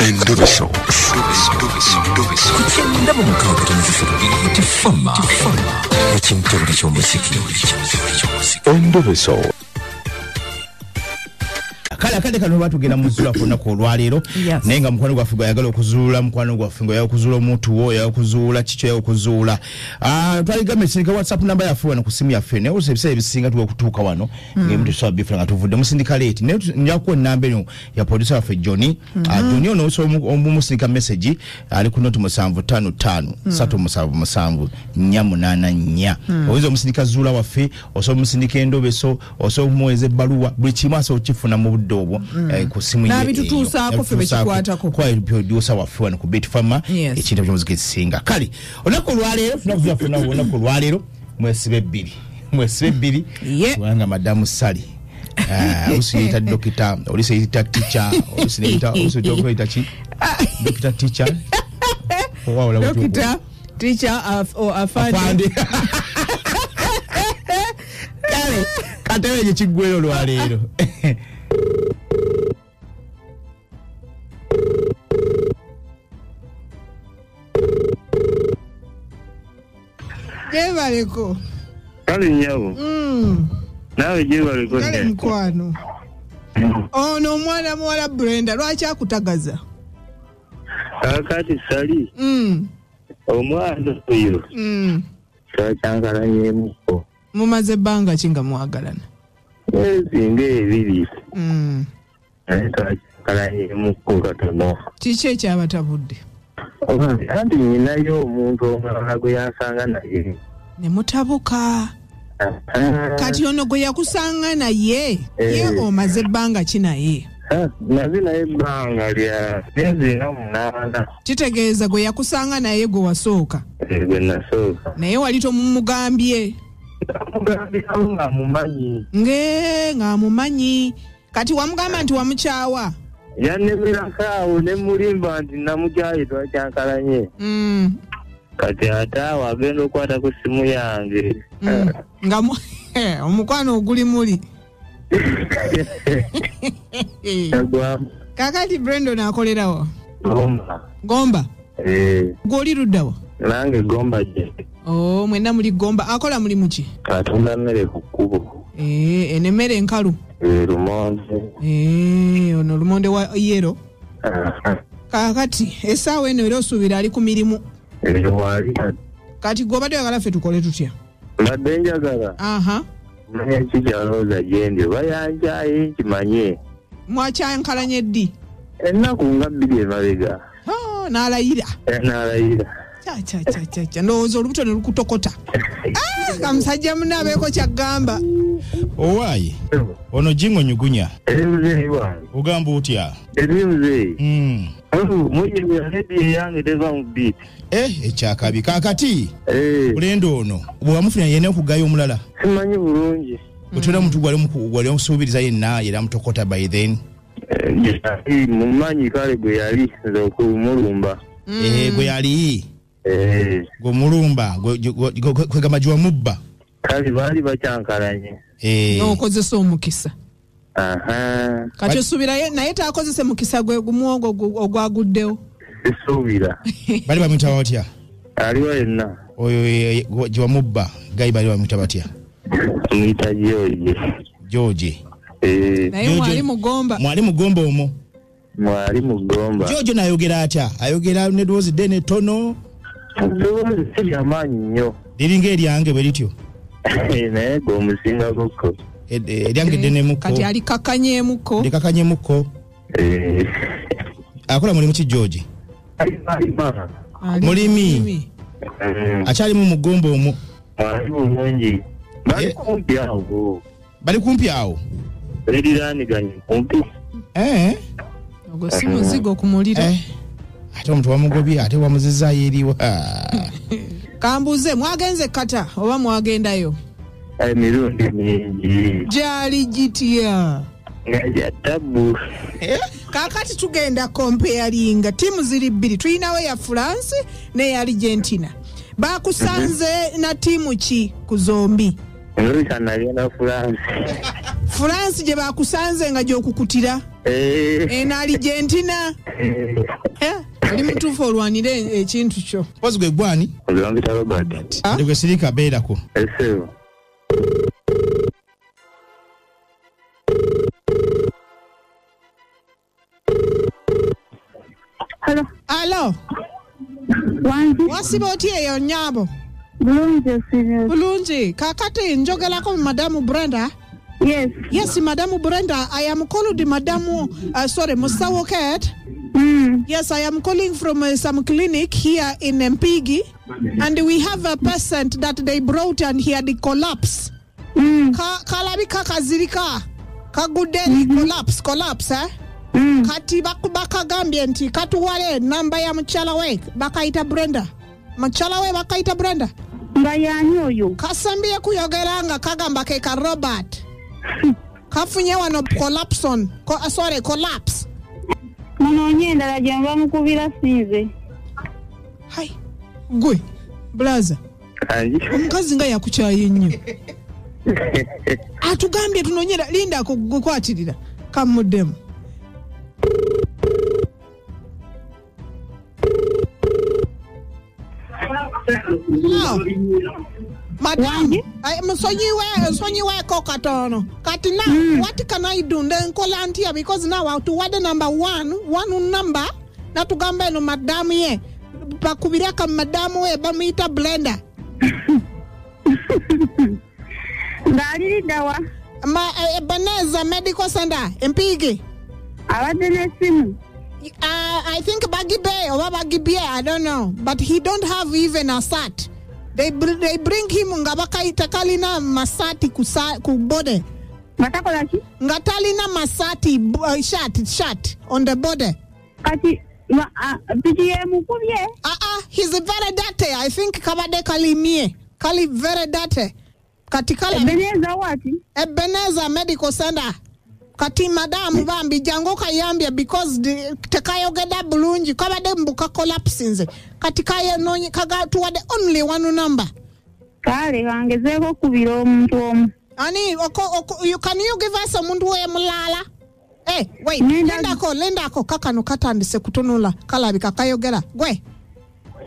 Endobeso. Ndabo mukauka tifama. Ekintu ky'omuziki. Endobeso. Kale kano batugenda muzula kona ko lwalero nenga mukwano gwaffe gwayagala okuzuula mukwano gwaffe ngo yakuzuula omuntu wo yakuzuula kicho yakuzuula twaligambe sindika WhatsApp number yaffe wano ku simu yaffe ne usebise ebisinga tuwe kutuuka wano ngemuntu so bifranga tuvudde mu syndicate ne njakuwa number eno ya producer waffe Johnny Johnny ono so omusindika message ali ku note 755 377 484 owizo omusindika zuula waffe oso omusindika Endobeso oso muweze baluwa buli kimaso okifuna mu dobo ku simu ye nabitutuusaako ffe bekikwatako kwa producer waffe wano ku Bit Farmer ekintu ky'omuziki singa kale onako lwalero tunakuza funa onako lwalero mwesibe bbiri kubanga madamu Sali usiyita dokita olisiyita teacher olisiyita ki dokita teacher dokita teacher afande kale katewe kigwero lwalero Jebaleko. Kale nyabo. Nawe jebaleko. Kale mkwano. Ono mwana mwala Brenda lwaki akutagaza? Akati Sali. Omwana oyo. Twakyangalanye muko. Mumaze banga kinga mwagalana. Ezinga ebiri. Twakyangalanye muko katono. Kiki ekyabatabudde? Anti ninayo omuntu omulala gwe yansanga naye. Ne mutabuka. Kati ono gwe yakusanga naye ye omaze ebbanga ki naye? Naze naye ebbanga lya myezi 8. Kitegeeza gwe yakusanga naye gwe wasooka? Gwe nasooka. Naye wali tomumugambye? Mugambye nga mumanyi. Ng'amumanyi. Kati wamugamba nti wamukyawa? Yanemerako ne mulimba nti namukyaye twakyankalanye. Kati ata wagenda okwata ku simu yange. Nga omukwano oguli muli. Kakati Brandon akolerawo? Gomba. Gwoli luddawa? Nange Gomba je. Mwenda muli Gomba. Akola muli muki? Atunda mmere ku kkubo. Enemmere enkalu? Lumonde. Ono lumonde wa yero. Kakati essaawa eno era osuubira ali ku mirimu. Kati gobadde oyagala ffe tukole tutya? Mbadde njagala. Manya kikyalooza gyendi bayanjaye nkimanye. Mwakyankalanye ddi? Ennaku nga 2 emabega. N'alayira. N'alayira. Cha ndowooza olubuto ne lukutokota. Kamusajja munaabeeko kyagamba. Owaaye ono jingo nyugunya. Ebimuzeeyi wange. Ugamba otya? Ebimuzeeyi. Mwenye yanedi yange teva mu beat. Ekyakabi kakati. Bulendo ono bwamufuna yene okugayo omulala. Simanyi bulungi. Otera muntu gwali omusubiriza yenna era mutokota by then. Mumanyi kale gwe yali nze okumulumba. Gwe yali. Gwe mulumba gwe gamajwa mubba. Kale bali bakyankalanye. Okozesa omukisa. Kati osubira naye taakozese mukisa gwe gumuogo ogwaguddewo. Esubira. Bali bamwita batya? Aliwo yenna. Oyo gwa mubba gayi bali bamwita batya? Mwita George. Naye mwali mugomba. Mwali mugomba omwo. Mwali mugomba. George nayogera atya? Ayogera ne doozi dene tono. Doozi siri amaanyi nnyo. Liringa eryange bwe lityo. Naye gwe omusinga gokko. Eryange dene muko. Kati ali kakanyemuko. Ndi kakanyemuko. Akola mulimu ki George? Mulimi. Akyali mu mugomba omwo. Mwali bulungi. Bali kumpi awo. Eriraniganye kumpi. Ogwo si muzigo kumulira. Ate omuntu wamugobye ate wamuzizaayo eriwa. Kambuze mwagenze kata oba mwagendayo? Emirundi mingi. Gyali gitya? Nga tabu. Kakati tugenda comparinga timu ziri 2. Tulinawo ya France ne ya Argentina. Bakusanze na timu ki ku zombi? Nalina France. France gye bakusanze nga gy'okukutira. Na Argentina. Oli mutuufu olwanire ekintu kyo. Pozi gwe gwani? Olwambita Robert. Gwe sirika beerako. Esewo. Alo. Wange. Wasiba otya eyo nnyabo? Bulungi. Kakati njogerako Madamu Brenda. Yes, Madamu Brenda. I am called Madamu, Musawo Cat. Yes, I am calling from some clinic here in Mpigi. And we have a patient that they brought and he had the collapse. Kalabika kazirika. Kagudeni collapse, eh? Kati bakagambye nti katuwale namba ya mchala we bakaita Brenda. Mchala we bakaita Brenda. Nga yani oyo. Kasambye kuyogeranga kagamba ke ka Robert. Kafunye wano collapse. Muno nyendala jamba mukubira sinze. Hai. Gwe. Blaza. Anji. Omukazi nga yakukyaye nnyo. Atugambye tunonyera linda kugukwatirira. Kamuddemu. Madam, msonyiwe kokatono. Kati now, what can I do? Then call auntie because now to what the number one number na tugambe no madam ye. Bakubiraka madam we bamita blender. Ndali dawa. Ebeneza Medical Center, Mpigi. Abadene simu. I think Baggy Bay or Baggy Bay, I don't know. But he don't have even a sat. They bring him ngabaka itakalina masati kubode. Matakola ki? Ngatalina masati shot on the border. Kati PGM mukubye. He's very dirty. I think kabade kalimie. Kali very dirty. Katikala Ebeneza wati? Ebeneza Medical Center. Kati Madam Bambi jango kayambia because tekayogeda bulungi kabade mbuka collapse kati kaya nonyi kaga tuwa the only one number. Kale kangezeko kubira omuntu omu. Ani can you give us omuntu we mulala? Wait, lendako kakano katandise kutunula kalabika kayogera. Gwe.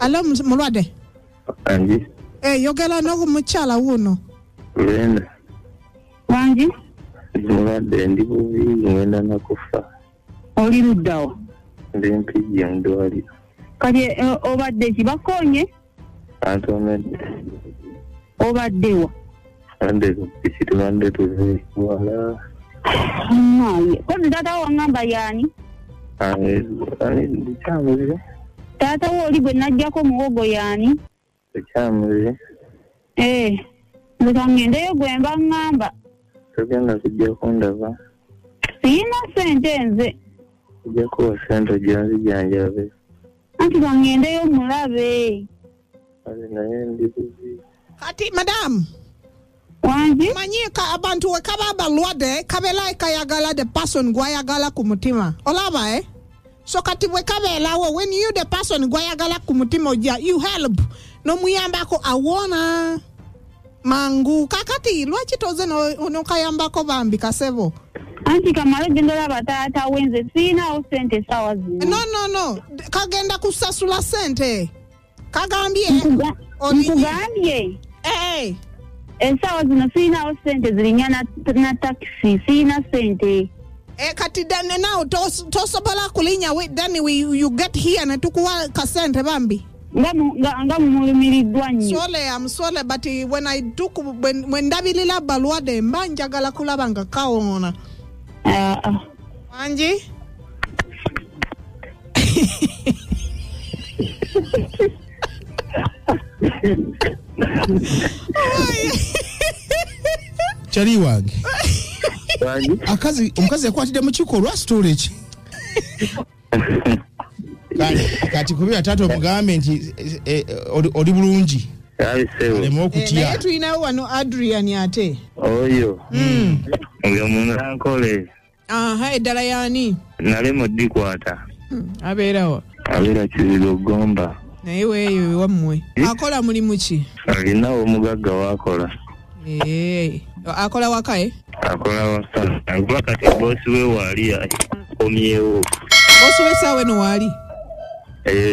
Alo mulwade. Anji. Yogera no muchala wuno. Lenda. Wange. Mulwadde ndi bubi ngenda nakufa. Oli luddawa. Ndi mpigi ndwali. Kati obadde kibakonye? Antomedde. Obaddewa. Ande kisitulande tuve wala. Kodi tata wangamba yani? Ndi kyamuze. Tata wo oli gwe najjako muwogo yani? Kyamuze. Nze ngendeyo gwe mba ngamba. Tugenda kujja kundaba. Siyina sente nze. Kujja kuwa sente janjabe. Anti ngendeyo mulabe. Naye ndi bubi. Kati Madam. Wange? Manyika abantu we kaba balwade kabela kayagala the person gwayagala kumutima. Olaba So kati we kabela when you the person gwayagala kumutima you help. No muyambako awona. Mangu kakati lwachi toze no kayambako Bambi kasebo. Anti kamalo gendera batata wenze sina o sente sawa zino. No. Kagenda kusasula sente. Kagambye. Nkugambye. Sawa zino sina o sente zilinyana na taxi sina sente. Kati dane now tosobola kulinya then you get here na tukuwa kasente Bambi. Ngamu mulimiridwa nnyo. I'm sorry, but when I took when ndabilila balwade mba njagala kulaba nga kawona. Anji? Chali wange. Omukazi yakwatidde Mukikolwa storage. Kati kubira tato mugambe nti oli bulungi. Alemo okutya. Naye tulina wano Adrian ate. Oyo. Oyo munankole. Eddala yani. Nalemo dikwata. Abeerawa. Abeera Kizigo Gomba. Naye weeyo wammwe. Akola mulimu ki? Alina omugagga wakola. Akola wakae? akola wasana ngwa kati bosi we wali komyewo bosi we sawe no wali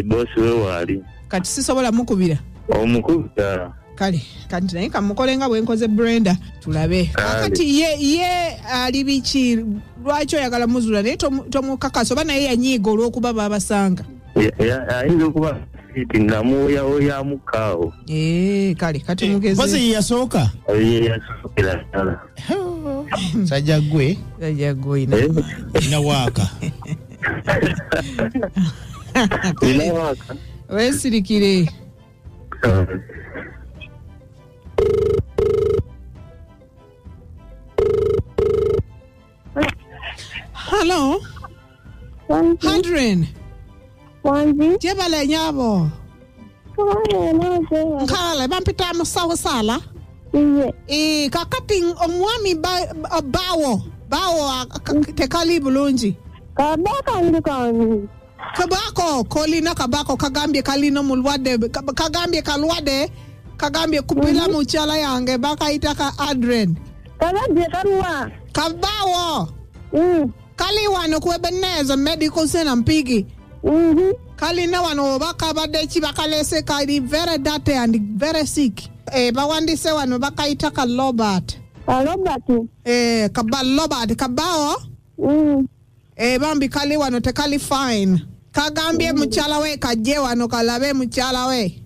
bosi we wali kati sisobola mukubira omukubira kale kati naye kamukolenga bwenkoze Brenda tulabe kakati ye ali bichi lwaki oyagala muzula naye tomukakaso bana ye yanyiiga olw'okuba babasanga ayinza okuba iti namuya oya mukaawo kale kati mugeze basi yasooka yasookera ddala sajja gwe ina waaka ina waaka weesirikire Hello. Hadrin. Wange. Jebale nyabo. Nkala bampita musawo sala. Kakati omwami bawo tekali bulungi. Kabaka ndikani. Kabako kolina kabako kagambye kalino mulwade kagambye kalwade kagambye kupila muchala yange baka itaka Adren. Kagambye kalwa. Kabawo. Kali wano kuebeneza medical center mpigi. Kali na wano baka badechi bakalese kali very dirty and very sick. Bawandise wano baka itaka Robert. Robert. Robert kabawo. Bambi kali wano te kali fine. Kagambye muchala we kaje wano kalabe muchala we.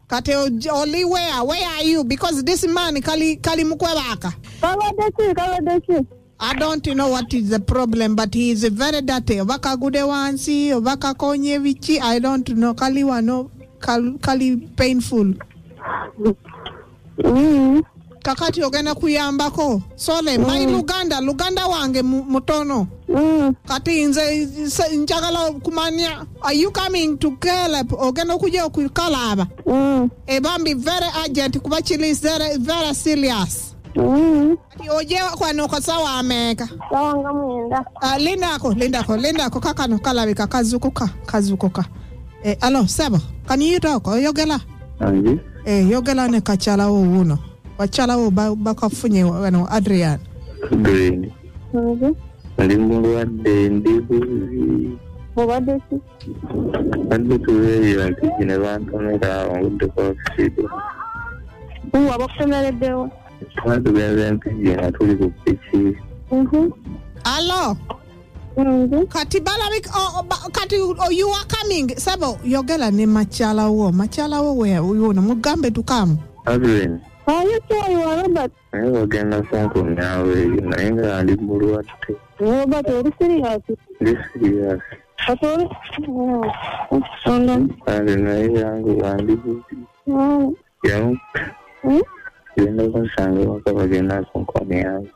Kate only where are you? Because this man kali mukwebaka. Kawadechi. I don't know what is the problem, but he is very dirty. Obaka gude wansi, obaka konye vichi. I don't know. Kali wano, kali painful. Kakati ogena kuyambako. Sole, my Luganda wange mutono. Kati Njagala Kumanya. Are you coming to Caleb? Ogena kuja kukalaba. Bambi very urgent. Kubachili is very serious. Oje kwano kasawa ameka. Sawanga mwenda. Lindako kakano kalabi kazukuka. Alo, Seba, can you talk? Yogela. Anji. Yogela ne kachala wo uno. Wachala wo bakafunye wano Adrian. Green. Alimungu wade ndibuzi. Wadechi. Andi tuwe yanti jine bantamera wangude kwa fisido. Wabakutemere dewa. Wadu gaza mpiji na tuli kupichi. Alo. Kati balabik kati you are coming. Sabo yogela ne machala wo where you na mugambe tukamu. Adrian. You say you are Robert. Ewa gena sanko nyawe na inga alimuru wate. Robert, are serious? Serious. Atore? Andi na yangu andibuzi. Yangu. Yenda kunsanga wakabagena kunkoni yangu.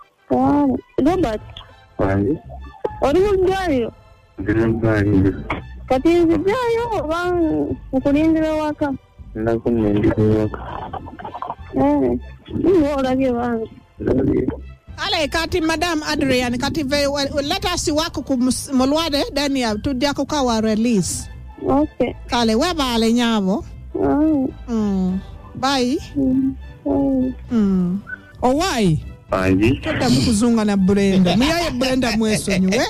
Robert. Wange. Ori mudjayo. Ndinabali. Kati nzijayo ukulindira waka. Ndakumendira waka. Olabye wange. Ale kati Madam Adrian kati let us work ku mulwade then ya tudya kukawa release. Okay. Kale weba ale nyabo. Bye. Why? Anji. Tota mukuzunga na Brenda. Miyaye Brenda mwesonyiwe.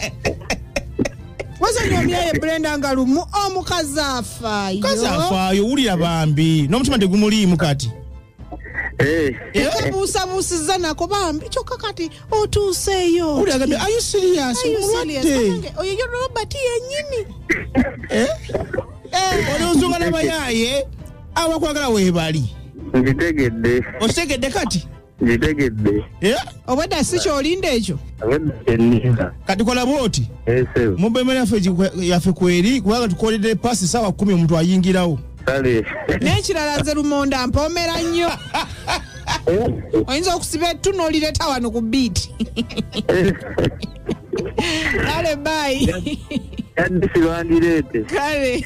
Wazanyo miyaye Brenda ngalumu Mukazi kazafayo ulira bambi n'omutima tegumuliimu kati. Kabuusabuusiza nako bambi kyokka kati otuuseeyo. Uli agambye are you serious? Oyo Robert yennyini. Oli ozunga n'abayaaye abakwagala weebali. Ngitegedde. Otegedde kati? Ngitegedde. Obwedda si kyolinda ekyo? Obwedda kati kola bwoti? Mubemera yaffe kweri kubanga tukoledde pasi sawa 10 omuntu ayingirawo. Kale. N'ekirala nze Lumonda mpomera nnyo. Oyinza okusiba ettunoolireta wano ku beat. Kale bye. Yadde sibandireete. Kale.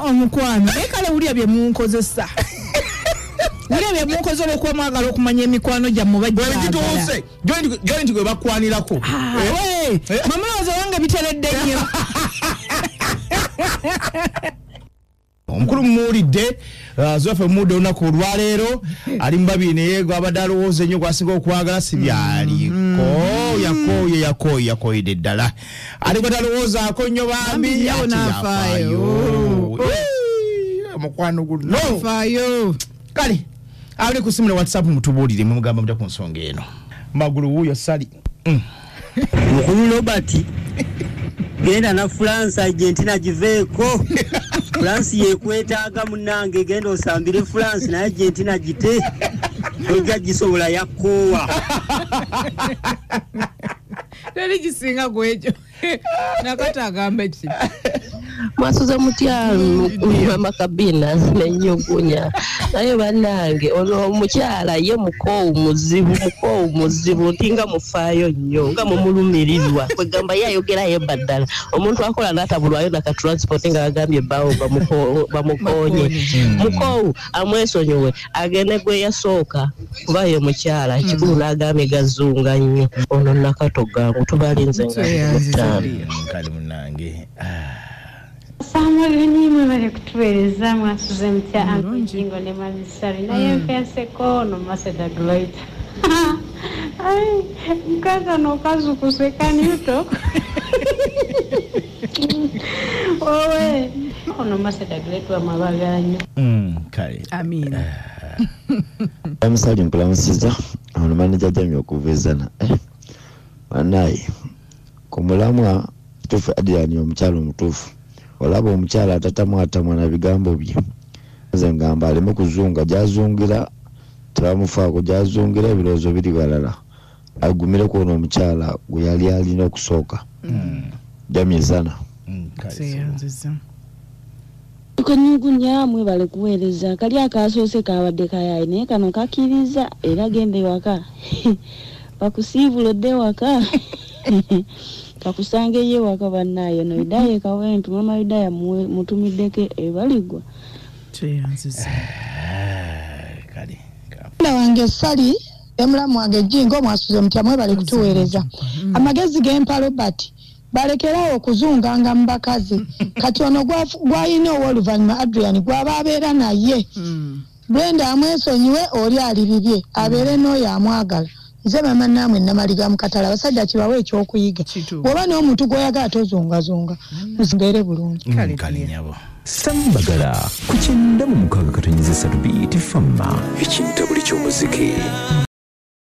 Omukwano ekale ulya bye munkozesa. Ulya bye munkoze olwokuba mwagala okumanya emikwano gyammwe bajja. Joint gwe bakwanirako. Mama wange biteredde nnyo. omukulu muwulidde zofe mudde olunaku olwaleero ali mubabine yego abadalowooza ennyo gwasinga okwagala si byaliko yakoyedde ddala ali badalowoozaako nnyo bambi yafaayo mukwano guno kale ali ku simu ne WhatsApp mutubuulire mumugamba mutya ku nsonga eno magulu wuuyo sali mukulu Robert genda na France Argentina giveeko France yekwetaaga munange genda osambire France na Argentina gite ojja gisobola yakoowa teri gisinga gwejo nakata agambe ki mwasuze mutyalo makabina n'ennyugunya naye bannange ono omukyala ye mukoowu muzibu ntinga mufaayo nnyo nga mumulumirirwa kwegamba ye ayogera yebba ddala omuntu akola n'atabulwayo nakatransport nga agambye bbaawo bamukoonye mukoowu amwesonyiwe agende gwe yasooka kuba ye mukyala ekikulu n'agambye gazunga nnyo ono nakato gangu tubalinze nga kali munange Samuel nimwe bali kutuweereza mwasuze mutya anjingo ne mazisari naye mpese kono maseda great ai mkaza no kazu kusekani uto owe ono maseda great wa mabaganyo kale amina amusali mpulamusiza ono manager jamyo okuvezana banayi kumulamwa tufu adiyani omukyalo mutufu olaba omukyala atatamwatamwa na bigambo bye nze ngamba aleme kuzunga gyazungira tebamufaako gyazungira ebirowoozo biri balala agumire kuona omukyala gwe yali alina okusooka jamizana kanyugunya mwebale kuweereza kali akasoose kabadde kayayi naye kano kakiriza era gende waka bakusiibulodde waka kakusange ye waka bannaye no idaye kawentu mama idaya mutumiddeke ebaligwa kyeyanziza kale na wange sali emulamu wange jingo mwasuze mutya mwebale kutuweereza amagezi g'empa Robert balekerawo okuzunganga mu bakazi kati ono gwayina ow'oluvannyuma Adrian gwaba abeera naye Brenda amwesonyiwe oli ali bibye abeere n'oyo amwagala nze mama namwe namaliga mukatala abasajja kibawe ekyokuyiga bw'oba n'omuntu gw'oyagala tozungazunga mbeere bulungi kale nyabo Sambagala ku 9 mu 6 ekintabuli ky'omuziki